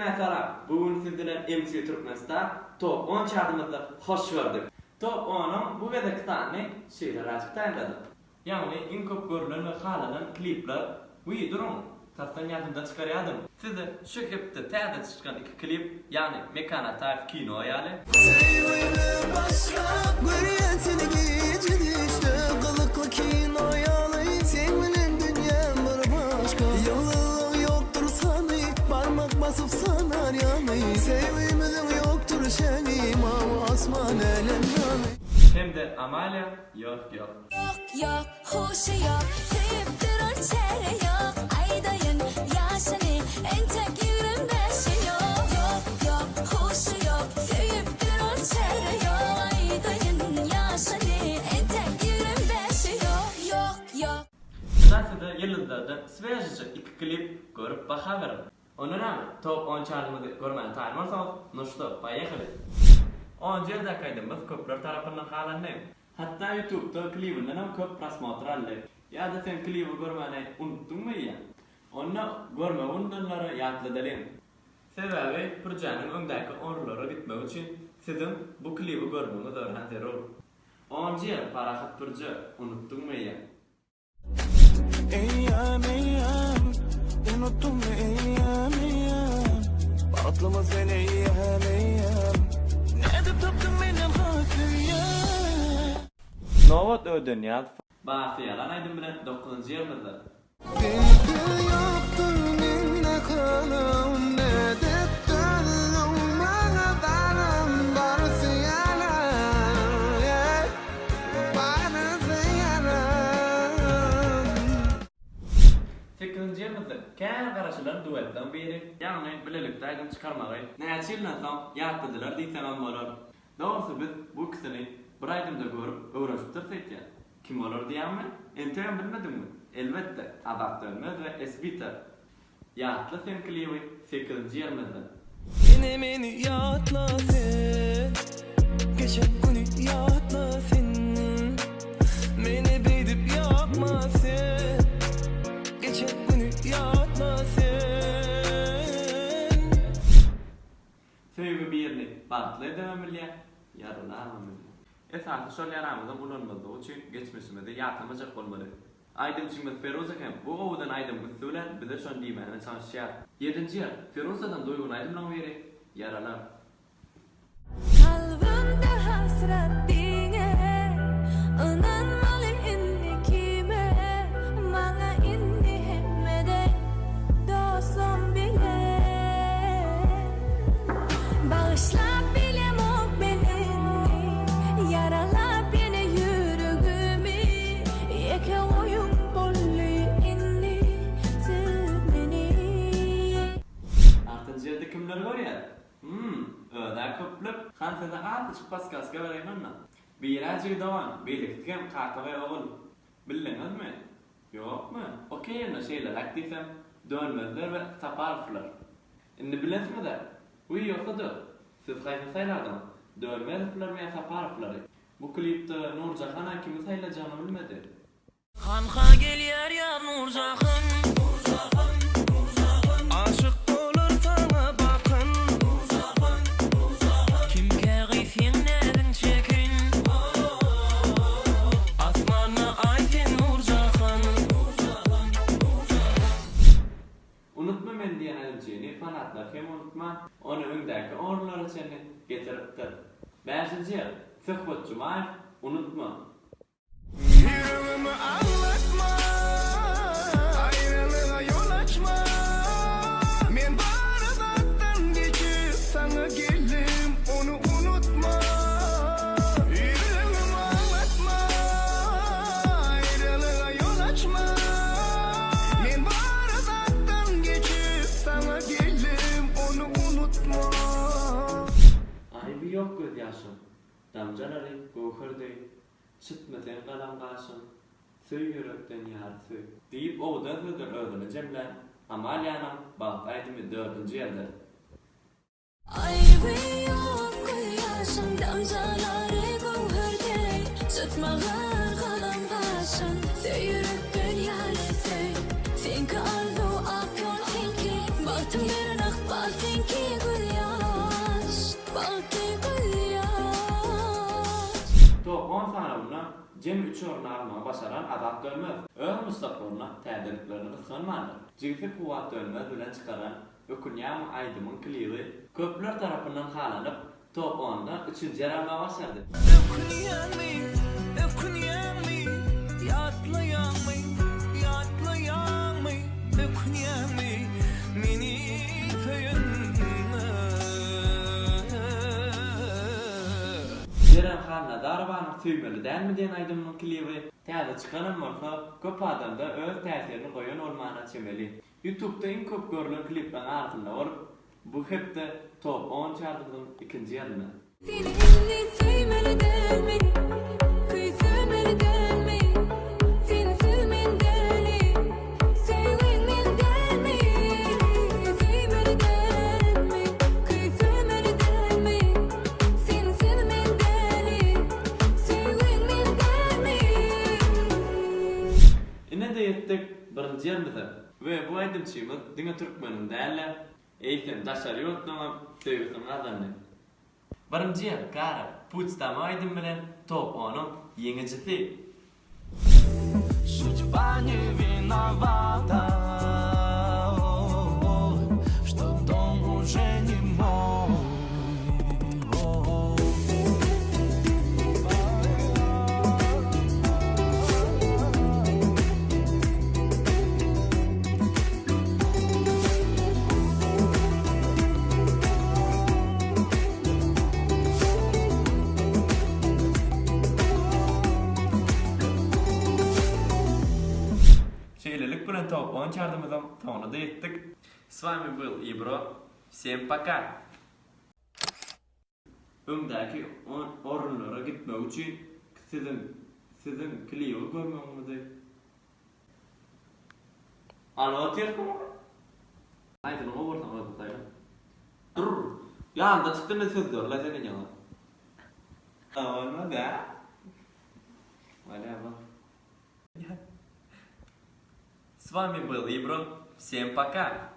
mesela bugün sizlerle MC Türkmenistan top 10 çağrımızda hoş gördük. Top 10'un bu ve de tane şeyler açık tanıdık. Yani en çok görülen ve halalan klipler videolarım. Tasdan yardımdan çıkarıyordum. Size şu klipte teyze çıkan iki klip yani Mekana Tarif Kino yani. Sevgilim başka görüyetini gidişte kılıklı kino yalı sevgilin dünyam bir başka yalılık yoktur sanı parmak basıp sanar yanı sevgimizin yoktur şeni mavi asman elem yanı. Hem de Amalia yok. Yok hoşu yok seviptir ölçeri yok aydayın yaşını en tek yürüm beşi yok hoşu yok seviptir ölçeri yok aydayın yaşını en tek yürüm beşi yok. Ben size yıldızlardan svejici iki klip görüp bakabilirim. Onun rağmen top 10 çağrımızı görmeyen tanımazsanız nuştu paylaşalım. 10 dakikaydığımız köpler tarafından halanlayım. Hatta YouTube'da klibinden hem köp prasmotrallı. Ya da sen klibi görmeni unuttun mu ya? Onu görme undanları yatlıdalayım. Sebebi projenin öndeki onurları bitmek için sizin bu klibi görmeniz öğrendir olur. 10 yıl parahat proje unuttun mu ya? Eyyam unuttum mu eyyam Atlamaz ben eyyam Ne edip taptın benim hakkıya Novat ödün ya. Bahsi yalan aydın bilen 9. yılımızda. Sevgi yoktur ninne kanım Ne edip dönüm bana darım Barısı yalan Barısı yalan 8. yılımızda kâr karşılar duetten biri. Yani bilelikte aydın çıkarmağı. Nehçilden son yaktıdılar diysem olur. Doğrusu biz bu ikisini bir aydımda görüp uğraşıp dursak ya. Kim olur diyem mi? Enterim bilmedim mi? Elbette Adaptörmez ve Esbiter. Yatlı sen klibi 8. yılımızda. Yine beni yatla sen Geçen günü yatla sen Beni beydip yapma sen Geçen günü yatla sen Sevgi bir yerini patlayı dövmeliye, yarılamameliye. Esası şöyle yaramızdan bulunmadığı için geçmişimizde yatılmayacak olmalı. Aydımcımız Feruza'ken bu oğudan aydımız söylen bize şön diyemene çalışıyor. 7. yıl Feruza'dan duygun aydımdan beri yaralar. Kalbimde hasret dine inanmalı inni kime bana inni hemmede dostum bile bağışla bilem o benini yarala beni yüreğimi yeke oyun bollu inni zibini 6. yılda kimler var ya? Öder köplüp kansada artı çıkpas kaska vereyim anna. Biracı davan, birliktim karta ve oğul. Bildiniz mi? Yok mu? Okey yerine şeyler aktifem, dönmezler ve saparflar. Şimdi bilesiniz mi de? Uy yoksa da, siz kaysa saylardan, dönmezler ve saparfları. Bu klipte Nurcahan kimi sayılacağını bilmedi. Hanha gel yar Nurcahan Aşık olur sana bakın Kimke gıyfin nedin çekin Asmanı ayten Nurcahan Unutma men diyen elçiğini fanatlar hem unutma, onu öndeki orları seni getiriptir. 5. yıl, Sıhbat Cumayf, unutma. Yüreğimi ağlatma Ayrılığa yol açma Men barıdattan geçip sana geldim onu unutma Yüreğimi ağlatma Ayrılığa yol açma Men barıdattan geçip sana geldim onu unutma Ay bir yok göz yaşım, damcaları gohur değil. Çıtmasen kalan karşın, söy yürekten yar söy. Deyip oğudan sözler ödünü cemlen, Amalia'nın bağdaydımı 4. yıldır. Ayrı yok yaşım damcaları gövherde Tutmağır kalan başın Söy yürekten yâre söy Finki arzu ak yol finki Bahtım bir nakbal finki top 10 sanamına cem 3 orun almağa başaran Azat Dönmez. Öz mustaqbalına täzeliklerini kıskanmadı. Jinsi Kuwat Dönmez bilen çıkaran Ökünyam Aydım'ın klibi köpler tarafından halanıp top 10'da 3. yer almağa başardı. Jerem Khan Nazarov'un süymeli değil mi diyen Aydım'ın klibi täze çıkaran bolsa köp adamda öz täsirini koyan olmana çemeli. YouTube'da en köp görülen kliplerin arasında olup bu hep de top 10 chartının 2. yerine. Seni elini sevmeli delmeli, kıysımeli delmeli, seni sevmeli delmeli, sevmeli delmeli, sevmeli delmeli, kıysımeli delmeli, seni sevmeli delmeli, sevmeli delmeli. Ine de yettik 1. yerimize ve bu aydımçıyımız Dine Türkmen'in değerli eğitim taşları yotlama sevgisinin kazandı. 1. yer Kara Puçtama Aydın bilen top 10'un yenincisi. Судьба не виновата, что дом уже не мой. Şeylelik bilen top 10 çardımızın sonuna da yettik. S vami был Ibro. Всем пока. Öndeki orunlara gitmek için sizin klibi görmemizi anlatıyor mu? Haydi ne olur sana da sayın. Dur. Ya anda çıktı ne söz diyor la senin yana. Olmadı ha. Hadi bak. С вами был Ибро. Всем пока!